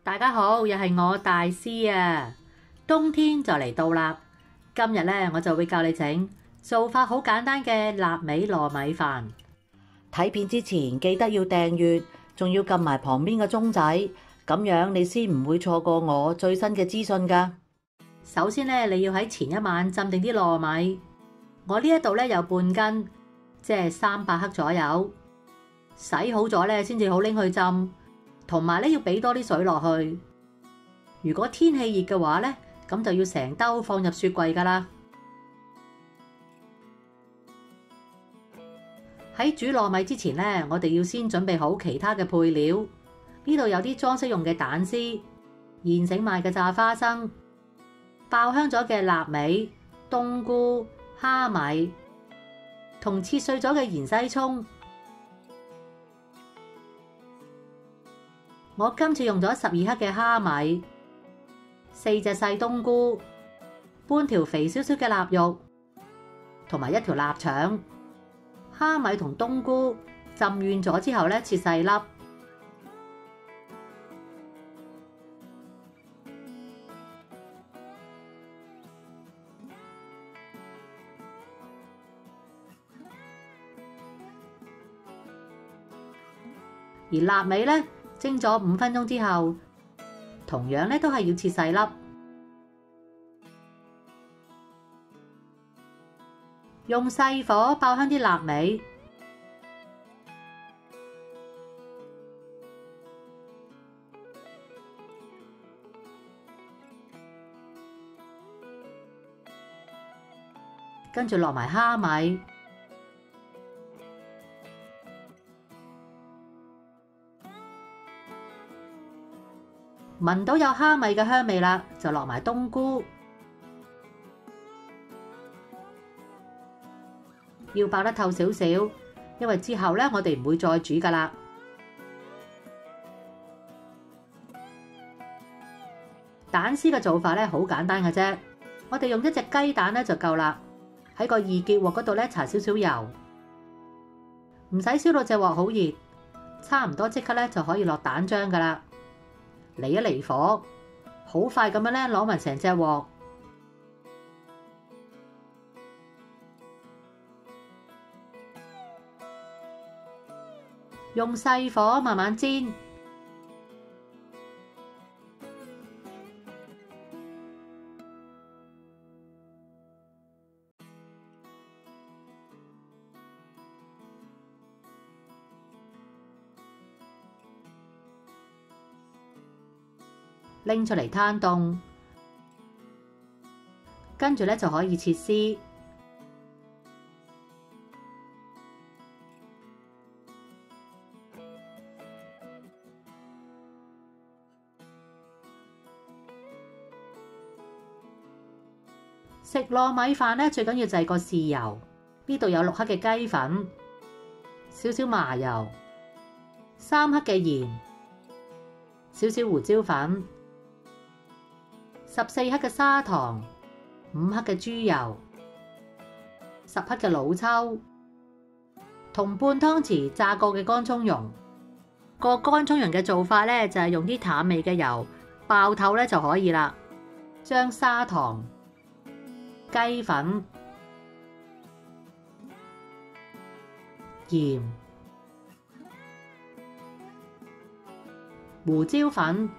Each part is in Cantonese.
大家好，又係我大師啊！冬天就嚟到啦，今日咧我就會教你整做法好簡單嘅臘味糯米飯。睇片之前記得要訂閱，仲要撳埋旁邊個鐘仔，咁樣你先唔會錯過我最新嘅資訊㗎。首先咧，你要喺前一晚浸定啲糯米，我呢一度咧有半斤，即係300克左右。洗好咗咧，先至好拎去浸。同埋咧，要俾多啲水落去。如果天氣熱嘅話咧，咁就要成兜放入雪櫃㗎啦。喺煮糯米之前咧，我哋要先準備好其他嘅配料。呢度有啲裝飾用嘅蛋絲、現成賣嘅炸花生、爆香咗嘅臘味、冬菇、蝦米同切碎咗嘅芫茜葱。我今次用咗12克嘅蝦米、4隻細冬菇、半條肥少少嘅臘肉，同埋1條臘腸。蝦米同冬菇浸軟咗之後咧，切細粒。而臘味咧，蒸咗5分鐘之後，同樣咧都係要切細粒，用細火爆香啲臘味，跟住落埋蝦米。聞到有蝦米嘅香味啦，就落埋冬菇，要爆得透少少，因為之後咧我哋唔會再煮噶啦。蛋絲嘅做法咧好簡單嘅啫，我哋用1隻雞蛋咧就夠啦。喺個易結鑊嗰度咧搽少少油，唔使燒到隻鑊好熱，差唔多即刻咧就可以落蛋漿噶啦。離一離火，好快咁樣咧攞埋成隻鑊，用細火慢慢煎，拎出嚟攤凍，跟住咧就可以切絲。食糯米飯咧，最緊要就係個豉油。呢度有6克嘅雞粉，少少麻油，3克嘅鹽，少少胡椒粉。14克嘅砂糖，5克嘅豬油，10克嘅老抽，同半湯匙炸過嘅乾葱蓉。個乾葱蓉嘅做法咧，就係用啲淡味嘅油爆透咧就可以啦。將砂糖、雞粉、鹽、胡椒粉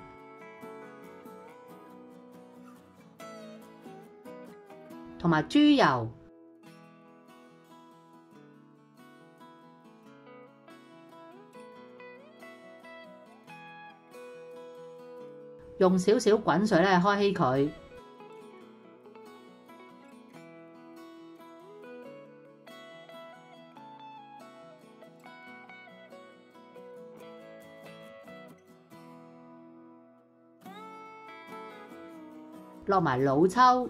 同埋豬油，用少少滾水咧開稀佢，落埋老抽。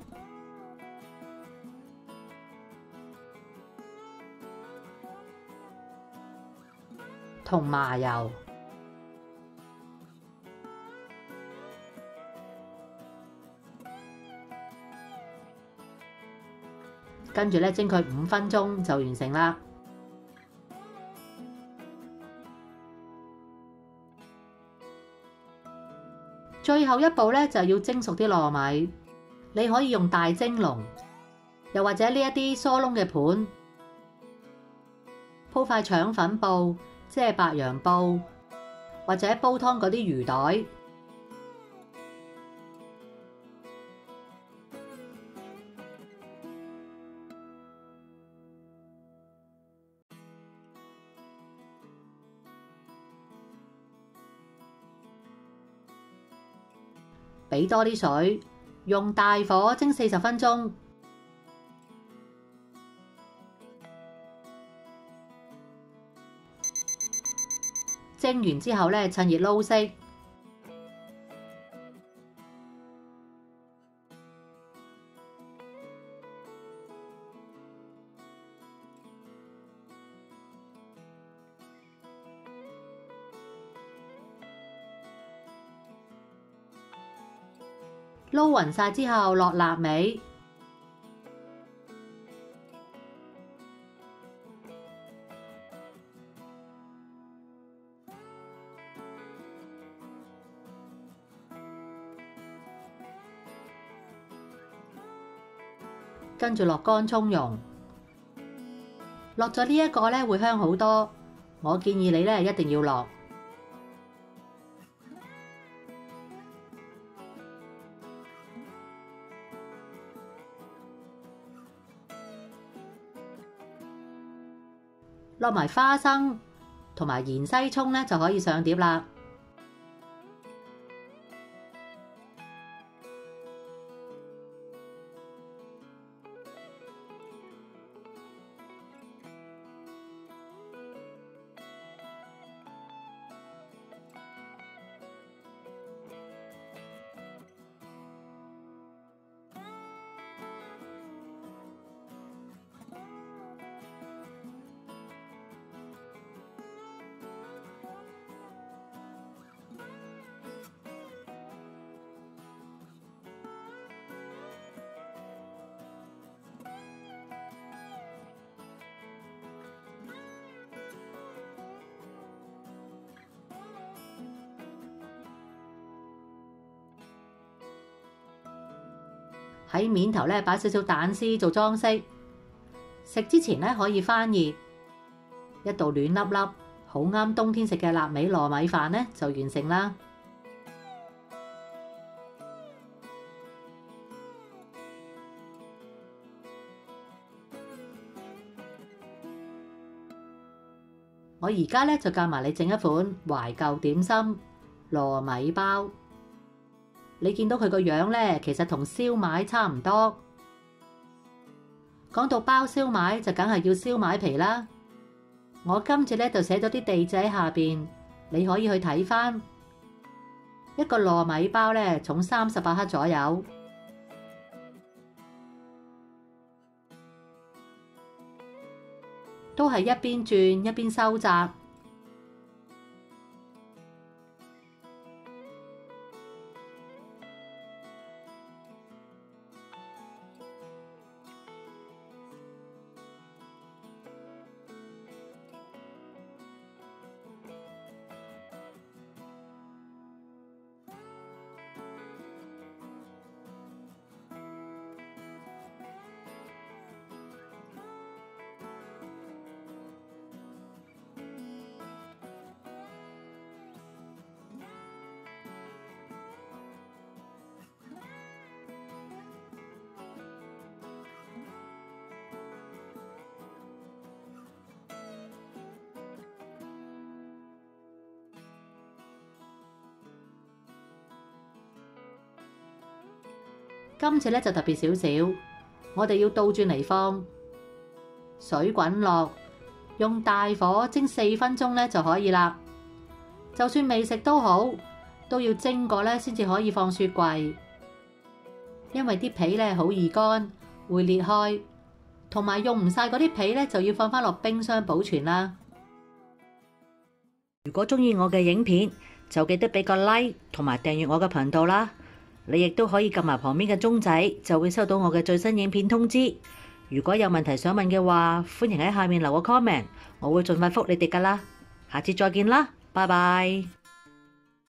同麻油，跟住咧蒸佢5分鐘就完成啦。最後一步咧就要蒸熟啲糯米，你可以用大蒸籠，又或者呢一啲疏窿嘅盤，鋪塊腸粉布，即係白楊布，或者煲湯嗰啲魚袋。俾多啲水，用大火蒸40分鐘。蒸完之後咧，趁熱撈熄。撈勻晒之後，落臘味，跟住落乾葱蓉，落咗呢一個咧會香好多。我建議你咧一定要落。落埋花生同埋芫茜葱咧就可以上碟啦。喺面頭咧擺少少蛋絲做裝飾，食之前咧可以翻熱，一道暖粒粒，好啱冬天食嘅臘味糯米飯咧就完成啦。我而家咧就教埋你整一款懷舊點心糯米包。你見到佢個樣咧，其實同燒賣差唔多。講到包燒賣，就梗係要燒賣皮啦。我今次咧就寫咗啲地址喺下邊，你可以去睇返。一個糯米包咧，重38克左右，都係一邊轉一邊收窄。今次咧就特別少少，我哋要倒轉嚟放，水滾落，用大火蒸4分鐘咧就可以啦。就算未食都好，都要蒸過咧先至可以放雪櫃，因為啲皮咧好易乾，會裂開，同埋用唔晒嗰啲皮咧就要放返落冰箱保存啦。如果鍾意我嘅影片，就記得俾個 like 同埋訂閱我嘅頻道啦。你亦都可以撳埋旁邊嘅鐘仔，就會收到我嘅最新影片通知。如果有問題想問嘅話，歡迎喺下面留個 comment，我會盡快覆你哋㗎啦。下次再見啦，拜拜。